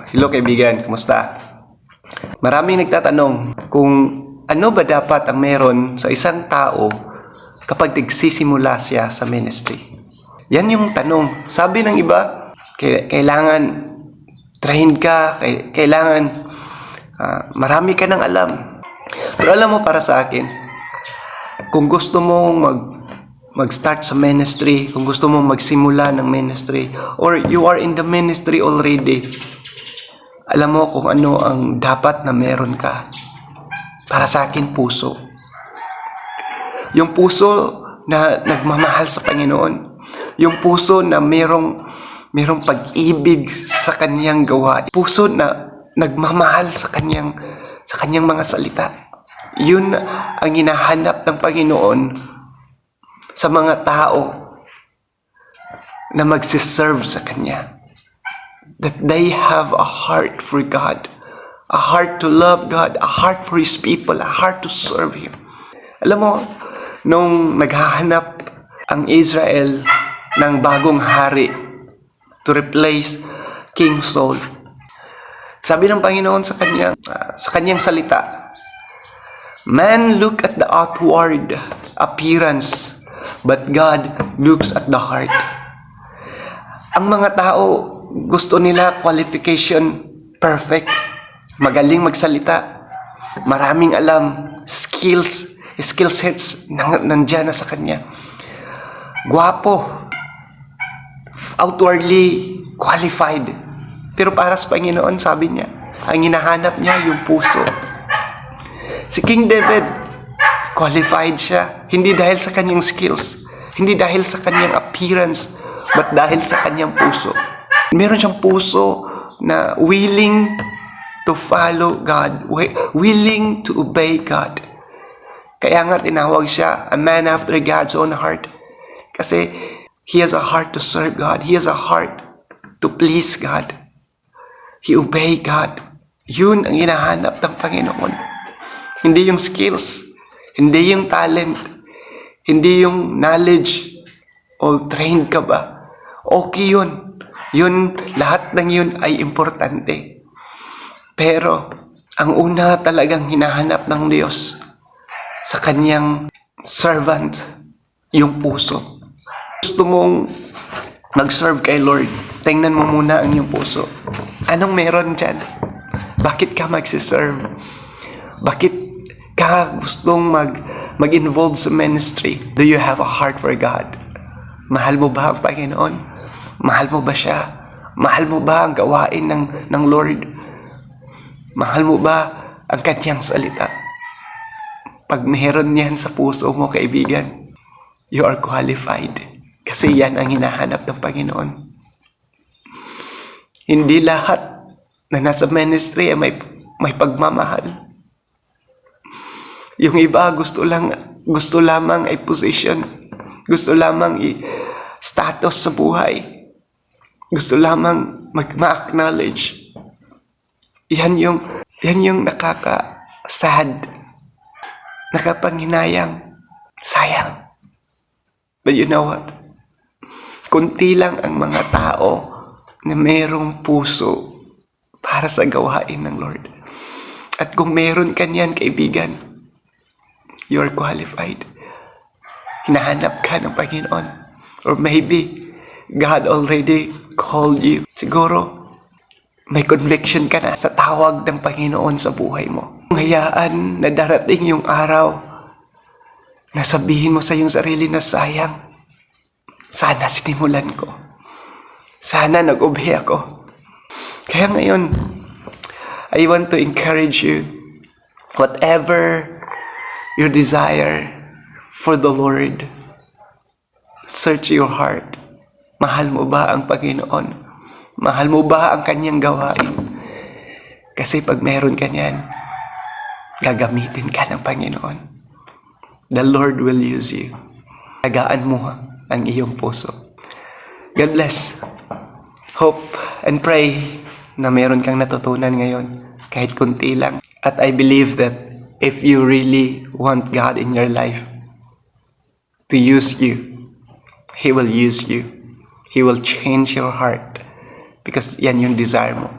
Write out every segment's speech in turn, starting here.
Hello kaibigan, kumusta? Maraming nagtatanong kung ano ba dapat ang meron sa isang tao kapag nagsisimula siya sa ministry. Yan yung tanong. Sabi ng iba, kailangan train ka, kailangan marami ka ng alam. Pero alam mo, para sa akin, kung gusto mong mag-start sa ministry, kung gusto mong magsimula ng ministry, or you are in the ministry already, alam mo kung ano ang dapat na meron ka. Para sa akin, puso. Yung puso na nagmamahal sa Panginoon. Yung puso na merong pag-ibig sa kanyang gawa. Puso na nagmamahal sa kanyang mga salita. Yun ang hinahanap ng Panginoon sa mga tao na magsiserve sa Kanya. That they have a heart for God, a heart to love God, a heart for His people, a heart to serve Him. Alam mo, nung naghahanap ang Israel ng bagong hari to replace King Saul, sabi ng Panginoon sa kanyang salita, "Man look at the outward appearance, but God looks at the heart." Ang mga tao, gusto nila qualification perfect, magaling magsalita, maraming alam, skill sets nandiyan na sa kanya. Gwapo, outwardly qualified. Pero para sa Panginoon, sabi niya, ang hinahanap niya yung puso. Si King David, qualified siya, hindi dahil sa kanyang skills, hindi dahil sa kanyang appearance, but dahil sa kanyang puso. Meron siyang puso na willing to follow God, willing to obey God. Kaya nga tinawag siya a man after God's own heart. Kasi he has a heart to serve God. He has a heart to please God. He obey God. Yun ang hinahanap ng Panginoon. Hindi yung skills, hindi yung talent, hindi yung knowledge, o trained ka ba. Okay yun. Yun, lahat ng yun ay importante. Pero, ang una talagang hinahanap ng Diyos sa kanyang servant, yung puso. Gusto mong mag-serve kay Lord, tingnan mo muna ang iyong puso. Anong meron dyan? Bakit ka magsiserve? Bakit ka gustong mag-involve sa ministry? Do you have a heart for God? Mahal mo ba ang Panginoon? Mahal mo ba siya? Mahal mo ba ang gawain ng Lord? Mahal mo ba ang kanyang salita? Pag meron yan sa puso mo, kaibigan, you are qualified. Kasi yan ang hinahanap ng Panginoon. Hindi lahat na nasa ministry ay may pagmamahal. Yung iba gusto lamang ay position. Gusto lamang status sa buhay. Gusto lamang ma-acknowledge. Yan yung nakaka-sad. Nakapanghinayang. Sayang. But you know what? Kunti lang ang mga tao na mayroong puso para sa gawain ng Lord. At kung meron ka niyan, kaibigan, you're qualified. Hinahanap ka ng Panginoon. Or maybe, God already called you. Siguro, may conviction ka na sa tawag ng Panginoon sa buhay mo. Hayaan na darating yung araw na sabihin mo sa iyong sarili na sayang. Sana sinimulan ko. Sana nag-obey ako. Kaya ngayon, I want to encourage you, whatever your desire for the Lord, search your heart. Mahal mo ba ang Panginoon? Mahal mo ba ang kanyang gawain? Kasi pag meron ka niyan, gagamitin ka ng Panginoon. The Lord will use you. Tagaan mo ang iyong puso. God bless. Hope and pray na meron kang natutunan ngayon, kahit kunti lang. At I believe that if you really want God in your life to use you, He will use you. He will change your heart because yan yung desire mo.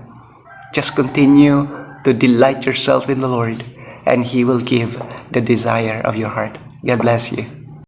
Just continue to delight yourself in the Lord, and He will give the desire of your heart. God bless you.